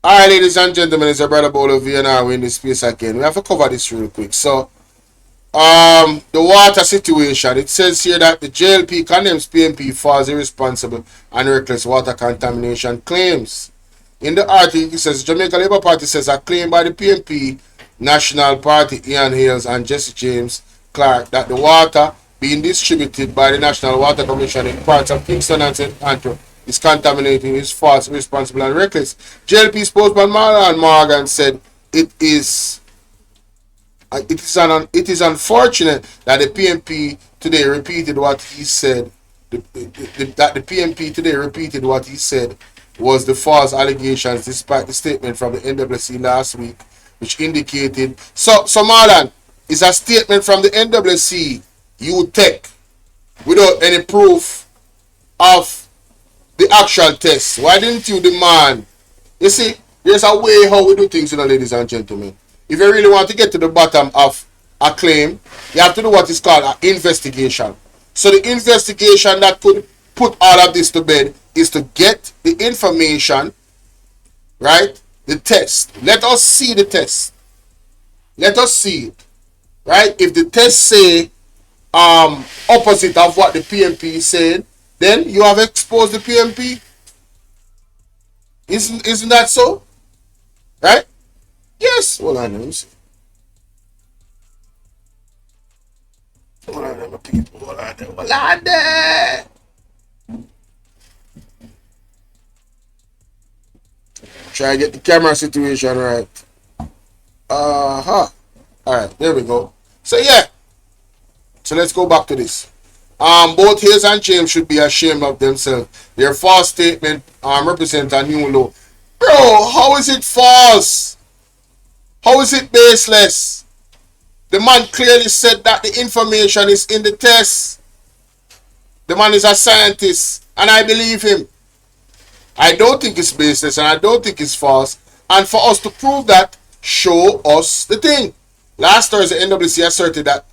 Alright, ladies and gentlemen, it's your brother Bolo VNR in this space again. We have to cover this real quick. So, the water situation. It says here that the JLP condemns PMP for irresponsible and reckless water contamination claims. In the article, it says Jamaica Labour Party says a claim by the PMP National Party Ian Hales and Jesse James Clarke that the water being distributed by the National Water Commission in parts of Kingston and St. Andrew is contaminating, is false, irresponsible, and reckless. JLP spokesman Marlon Morgan said it is unfortunate that the PMP today repeated what he said. That the PMP today repeated what he said was the false allegations, despite the statement from the NWC last week, which indicated. So Marlon, is a statement from the NWC you take without any proof of the actual test. Why didn't you demand? You see, there's a way how we do things, ladies and gentlemen. If you really want to get to the bottom of a claim, you have to do what is called an investigation. So the investigation that could put all of this to bed is to get the information, right? The test. Let us see the test. Let us see it, right? If the test say opposite of what the PMP said, then you have exposed the PMP. Isn't that so? Right? Yes. Hold on, let me see. Hold on, people. Hold on there. Try to get the camera situation right. Alright, there we go. So yeah. So let's go back to this. Both Hayes and James should be ashamed of themselves. Their false statement represents a new low. Bro, how is it false? How is it baseless? The man clearly said that the information is in the test. The man is a scientist, and I believe him. I don't think it's baseless, and I don't think it's false. And for us to prove that, show us the thing. Last Thursday, NWC asserted that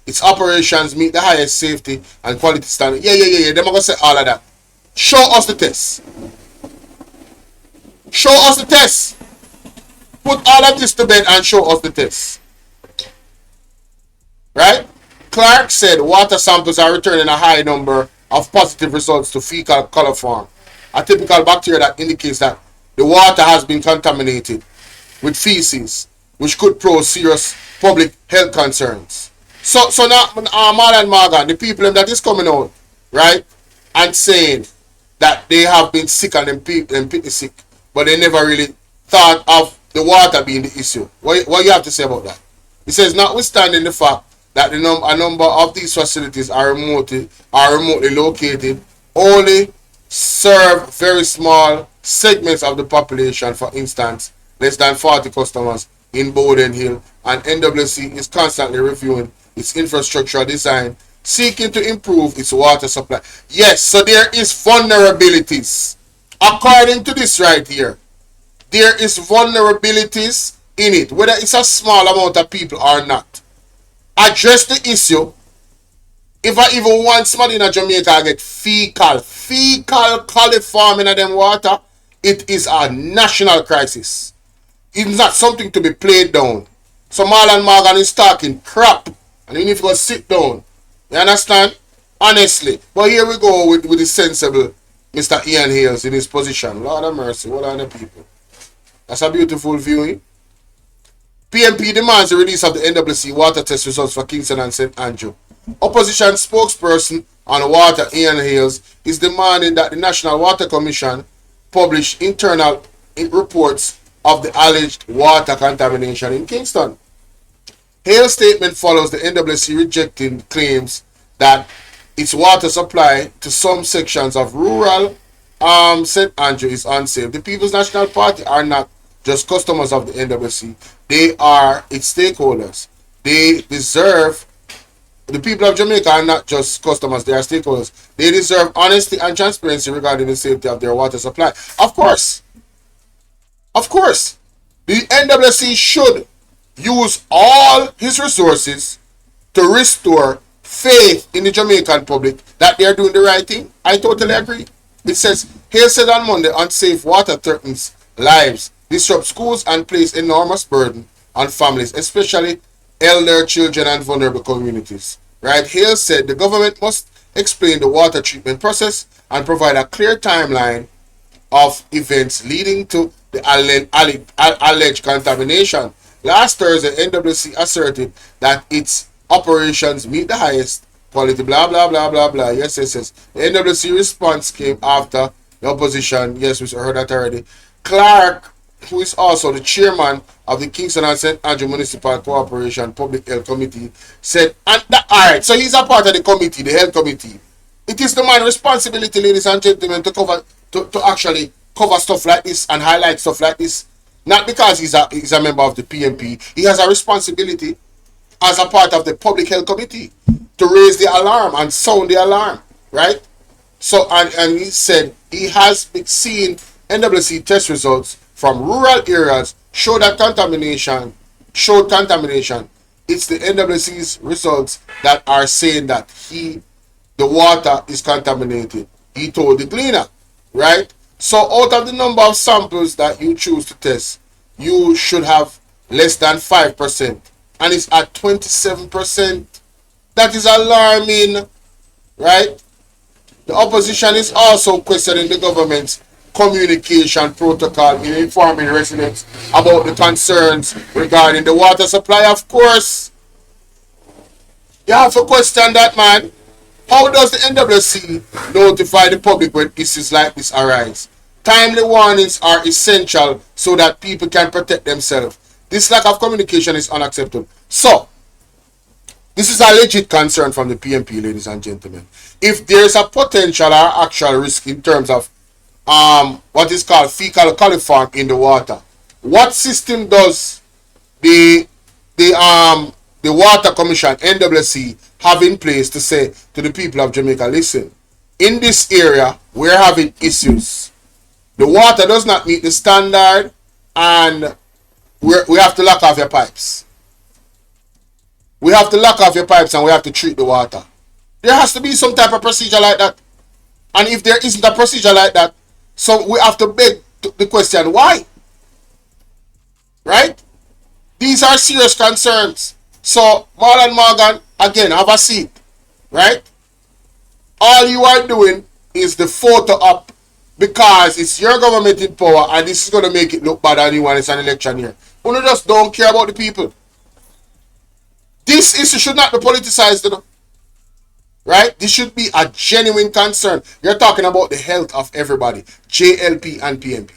its operations meet the highest safety and quality standard. Yeah. They're going to say all of that. Show us the test. Show us the test. Put all of this to bed and show us the test. Right? Clarke said water samples are returning a high number of positive results to fecal coliform, a typical bacteria that indicates that the water has been contaminated with feces, which could pose serious public health concerns. So now, Marlon Morgan, the people that is coming out, right, and saying that they have been sick and them people sick, but they never really thought of the water being the issue. What you have to say about that? He says, notwithstanding the fact that a number of these facilities are remotely located, only serve very small segments of the population. For instance, less than 40 customers in Bowden Hill, and NWC is constantly reviewing its infrastructural design, seeking to improve its water supply. Yes, so there is vulnerabilities. According to this right here, there is vulnerabilities in it, whether it's a small amount of people or not. Address the issue. If I even want somebody in Jamaica get fecal coliform in them water, it is a national crisis. It's not something to be played down. So Marlon Morgan is talking crap, and you need to go sit down. You understand? Honestly. But here we go with the sensible Mr. Ian Hales in his position. Lord of mercy, what are the people? That's a beautiful viewing. PMP demands the release of the NWC water test results for Kingston and St. Andrew. Opposition spokesperson on water, Ian Hales, is demanding that the National Water Commission publish internal reports of the alleged water contamination in Kingston. Hale's statement follows the NWC rejecting claims that its water supply to some sections of rural St. Andrew is unsafe. The People's National Party are not just customers of the NWC. They are its stakeholders. The people of Jamaica are not just customers, they are stakeholders. They deserve honesty and transparency regarding the safety of their water supply. Of course, the NWC should use all his resources to restore faith in the Jamaican public that they are doing the right thing. I totally agree. It says, Hale said on Monday, unsafe water threatens lives disrupt schools and place enormous burden on families, especially elder, children, and vulnerable communities. Right? Hale said the government must explain the water treatment process and provide a clear timeline of events leading to the alleged contamination. Last Thursday, NWC asserted that its operations meet the highest quality, blah, blah, blah, blah, blah. Yes, yes, yes. The NWC response came after the opposition. Yes, we heard that already. Clarke, who is also the chairman of the Kingston and St. Andrew Municipal Cooperation Public Health Committee, said, and that, all right, so he's a part of the committee, the health committee. It is the man's responsibility, ladies and gentlemen, to actually cover stuff like this and highlight stuff like this. Not because he's a member of the PMP. He has a responsibility as a part of the public health committee to raise the alarm and sound the alarm, right? So, and he said he has seen NWC test results from rural areas showed contamination. It's the NWC's results that are saying that the water is contaminated. He told the cleaner, right? So out of the number of samples that you choose to test, you should have less than 5%. And it's at 27%. That is alarming, right? The opposition is also questioning the government's communication protocol in informing residents about the concerns regarding the water supply. Of course, you have to question that, man. How does the NWC notify the public when issues like this arise? Timely warnings are essential so that people can protect themselves. This lack of communication is unacceptable. So, this is a legit concern from the PMP, ladies and gentlemen. If there's a potential or actual risk in terms of what is called fecal coliform in the water, what system does the Water Commission, NWC, have in place to say to the people of Jamaica, listen, in this area, we're having issues. The water does not meet the standard and we have to lock off your pipes. We have to lock off your pipes and we have to treat the water. There has to be some type of procedure like that. And if there isn't a procedure like that, so we have to beg the question, why? Right? These are serious concerns. So, Marlon, Morgan, again, have a seat. Right? All you are doing is the photo up because it's your government in power and this is going to make it look bad on you when it's an election year. You just don't care about the people. This issue should not be politicized, you know? Right? This should be a genuine concern. You're talking about the health of everybody. JLP and PMP.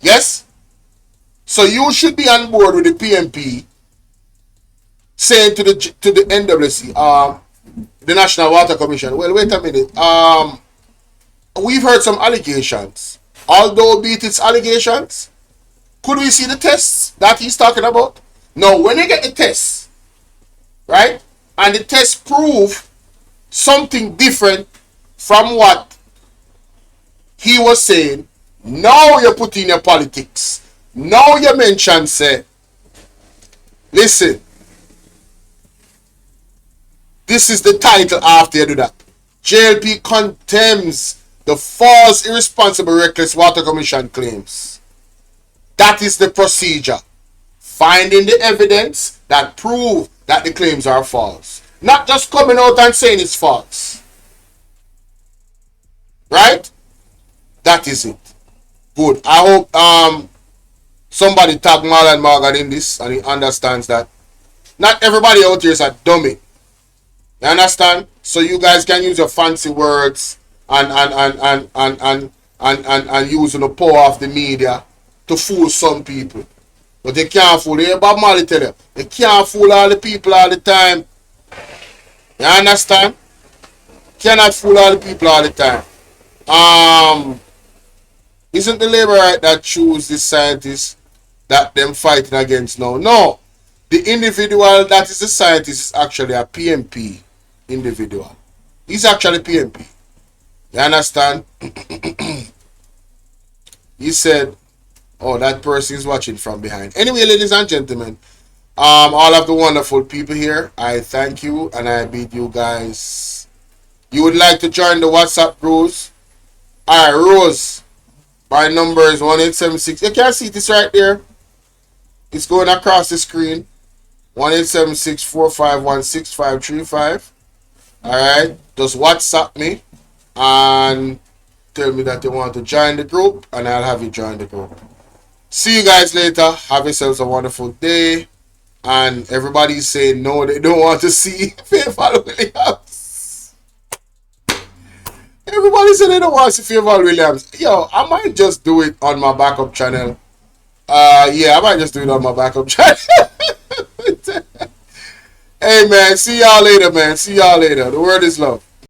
Yes? So you should be on board with the PMP saying to the NWC, the National Water Commission, well, wait a minute. We've heard some allegations. Although be it's allegations, could we see the tests that he's talking about? No, when you get the tests, right? And the tests prove something different from what he was saying. Now you put in your politics. Now you mention, say, listen, this is the title after you do that. JLP condemns the false, irresponsible, reckless Water Commission claims. That is the procedure. Finding the evidence that prove that the claims are false. Not just coming out and saying it's false. Right? That is it. Good. I hope somebody tag Marlon Morgan in this and he understands that not everybody out here is a dummy. You understand? So you guys can use your fancy words and using the power of the media to fool some people. But they can't fool. Bob Marley tell you, they can't fool all the people all the time. You understand? Cannot fool all the people all the time. Isn't the labor right that choose the scientists that them fighting against now? No. The individual that is the scientist is actually a PMP individual. He's actually PMP. You understand? He said, oh, that person is watching from behind. Anyway, ladies and gentlemen, all of the wonderful people here, I thank you and I bid you guys. You would like to join the WhatsApp Rose? Alright, Rose. My number is 1876. You can see this right there. It's going across the screen. 1-876-451-6535. Alright. Just WhatsApp me and tell me that you want to join the group, and I'll have you join the group. See you guys later. Have yourselves a wonderful day. And everybody's saying no, they don't want to see Faithful Williams. Everybody said they don't want to see Faithful Williams. Yo, I might just do it on my backup channel. Yeah, I might just do it on my backup channel. Hey, man, see y'all later, man. See y'all later. The word is love.